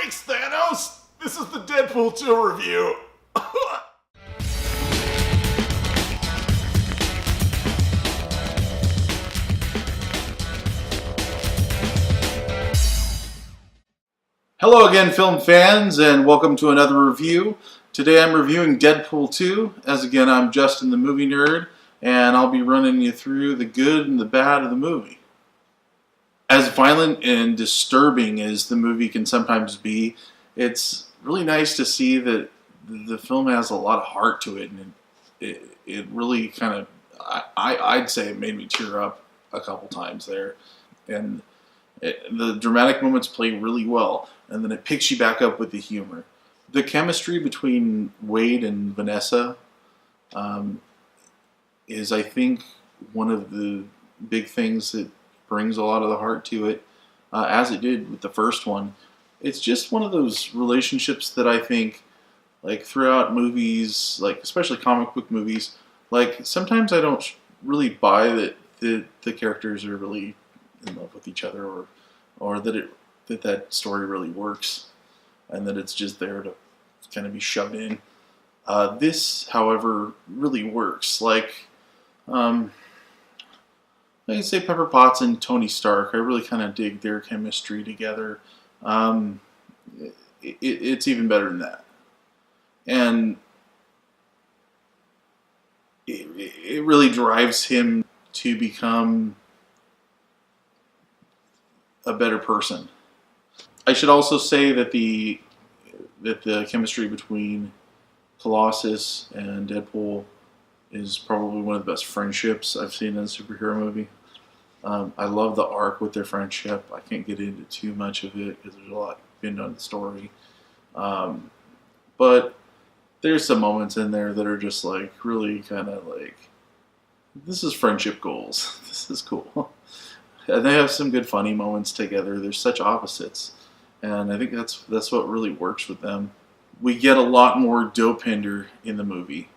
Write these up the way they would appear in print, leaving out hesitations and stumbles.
Thanks, Thanos! This is the Deadpool 2 review. Hello again, film fans, and welcome to another review. Today I'm reviewing Deadpool 2, as again I'm Justin the Movie Nerd, and I'll be running you through the good and the bad of the movie. As violent and disturbing as the movie can sometimes be, it's really nice to see that the film has a lot of heart to it, and it really kind of, I'd say it made me tear up a couple times there. And the dramatic moments play really well, and then it picks you back up with the humor. The chemistry between Wade and Vanessa is, I think, one of the big things that brings a lot of the heart to it, as it did with the first one. It's just one of those relationships that I think, like, throughout movies, like especially comic book movies, like sometimes I don't really buy that the characters are really in love with each other, or that that story really works, and that it's just there to kind of be shoved in. This, however, really works. Like I say, Pepper Potts and Tony Stark, I really kind of dig their chemistry together. It's even better than that. And it really drives him to become a better person. I should also say that the chemistry between Colossus and Deadpool is probably one of the best friendships I've seen in a superhero movie. I love the arc with their friendship. I can't get into too much of it because there's a lot pinned on the story. But there's some moments in there that are just like really kind of like, this is friendship goals. This is cool. And they have some good funny moments together. They're such opposites, and I think that's what really works with them. We get a lot more Dopinder in the movie,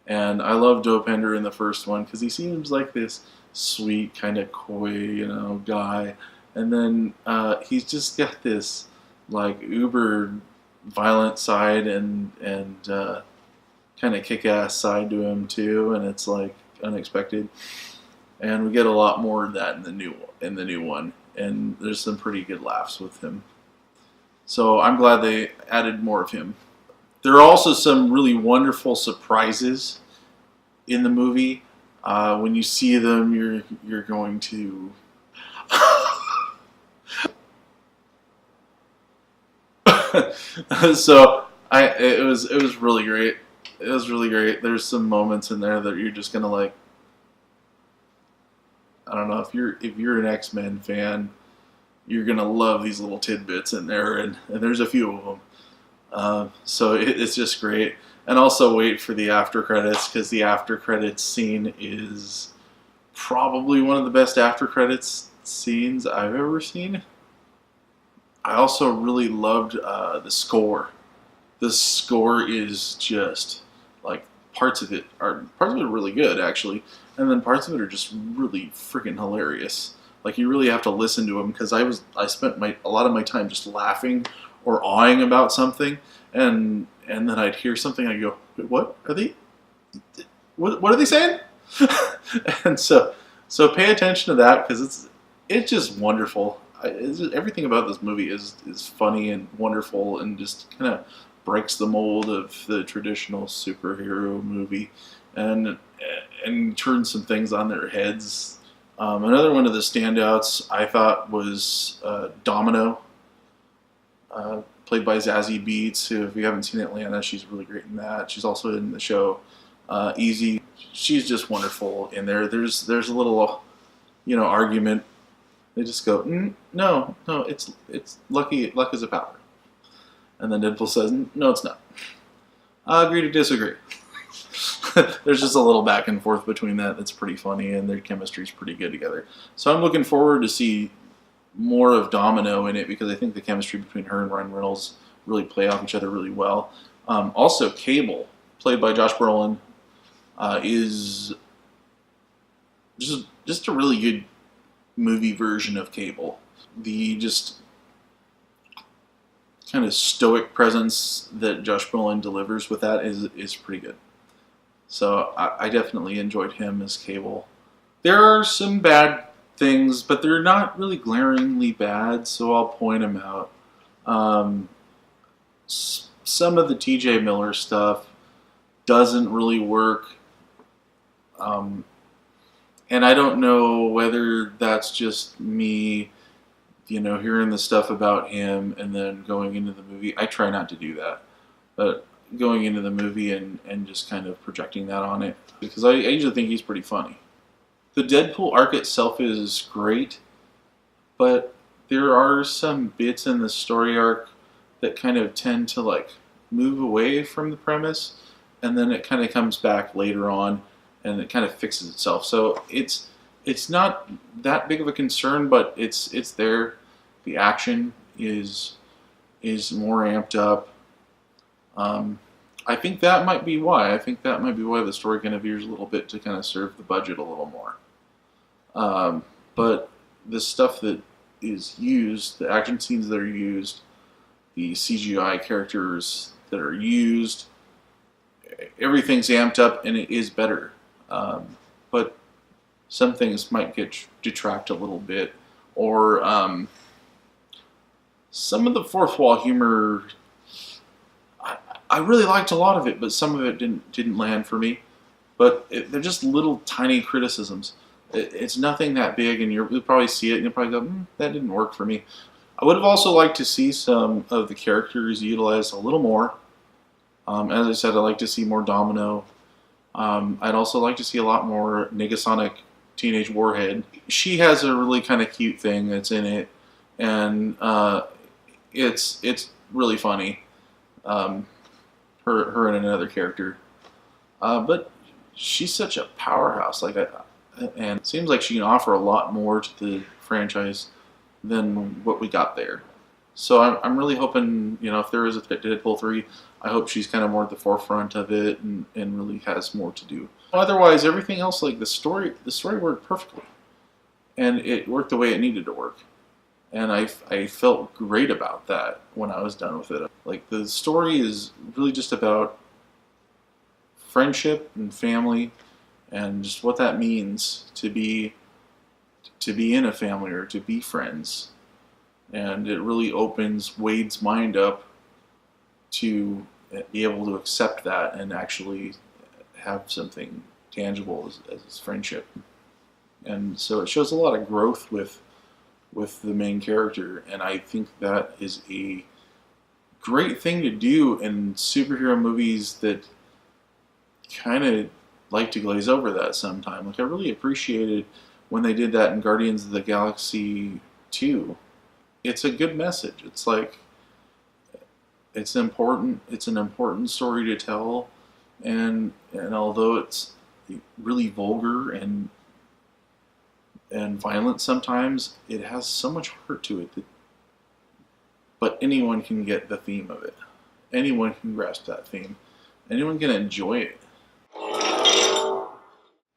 and I love Dopinder in the first one because he seems like this sweet, kind of coy, guy, and then he's just got this like uber violent side and kind of kick-ass side to him too, and it's like unexpected. And we get a lot more of that in the new one, and there's some pretty good laughs with him. So I'm glad they added more of him. There are also some really wonderful surprises in the movie. When you see them, you're going to so it was really great. It was really great. There's some moments in there that you're just gonna like. I don't know, if you're an X-Men fan, you're gonna love these little tidbits in there, and there's a few of them. So it's just great. And also wait for the after credits, because the after credits scene is probably one of the best after credits scenes I've ever seen. I also really loved the score. The score is just like parts of it are really good actually. And then parts of it are just really freaking hilarious. Like, you really have to listen to them, because I spent a lot of my time just laughing or awing about something, and then I'd hear something, I'd go, wait, what are they? What are they saying? And so pay attention to that, because it's just wonderful. Everything about this movie is funny and wonderful, and just kind of breaks the mold of the traditional superhero movie, and turns some things on their heads. Another one of the standouts I thought was Domino, played by Zazie Beets, who, if you haven't seen Atlanta, she's really great in that. She's also in the show Easy. She's just wonderful in there. There's a little argument. They just go, no, it's lucky. Luck is a power. And then Deadpool says, no, it's not. I agree to disagree. There's just a little back and forth between that that's pretty funny, and their chemistry's pretty good together. So I'm looking forward to see more of Domino in it, because I think the chemistry between her and Ryan Reynolds really play off each other really well. Also, Cable, played by Josh Brolin, is just a really good movie version of Cable. kind of stoic presence that Josh Brolin delivers with that is pretty good. So I definitely enjoyed him as Cable. There are some bad things, but they're not really glaringly bad, so I'll point them out. Some of the TJ Miller stuff doesn't really work. And I don't know whether that's just me, hearing the stuff about him and then going into the movie. I try not to do that. But going into the movie and just kind of projecting that on it. Because I usually think he's pretty funny. The Deadpool arc itself is great. But there are some bits in the story arc that kind of tend to move away from the premise. And then it kind of comes back later on. And it kind of fixes itself. So it's not that big of a concern, but it's there. The action is more amped up. I think that might be why. I think that might be why the story kind of veers a little bit to kind of serve the budget a little more. But the stuff that is used, the action scenes that are used, the CGI characters that are used, everything's amped up and it is better. But some things might detract a little bit, or some of the fourth wall humor. I really liked a lot of it, but some of it didn't land for me. But they're just little tiny criticisms. It's nothing that big, and you'll probably see it and you'll probably go, that didn't work for me. I would have also liked to see some of the characters utilized a little more. As I said, I'd like to see more Domino. I'd also like to see a lot more Negasonic Teenage Warhead. She has a really kind of cute thing that's in it, and it's really funny. Her and another character, but she's such a powerhouse. And it seems like she can offer a lot more to the franchise than what we got there. So I'm really hoping, if there is a Deadpool 3, I hope she's kind of more at the forefront of it and really has more to do. Otherwise, everything else, the story worked perfectly. And it worked the way it needed to work. And I felt great about that when I was done with it. The story is really just about friendship and family and just what that means to be in a family or to be friends. And it really opens Wade's mind up to be able to accept that and actually have something tangible as friendship. And so it shows a lot of growth with the main character, and I think that is a great thing to do in superhero movies that kind of like to glaze over that sometimes. I really appreciated when they did that in Guardians of the Galaxy 2. It's a good message. It's it's an important story to tell, and although it's really vulgar and violent sometimes, it has so much heart to it but anyone can get the theme of it. Anyone can grasp that theme. Anyone can enjoy it.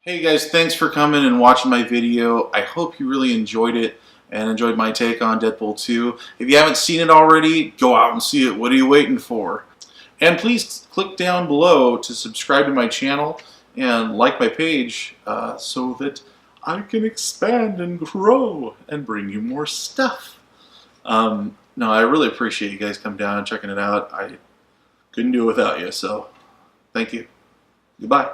Hey guys, thanks for coming and watching my video. I hope you really enjoyed it and enjoyed my take on Deadpool 2. If you haven't seen it already, go out and see it. What are you waiting for? And please click down below to subscribe to my channel and like my page so that I can expand and grow and bring you more stuff. No, I really appreciate you guys coming down and checking it out. I couldn't do it without you, so thank you. Goodbye.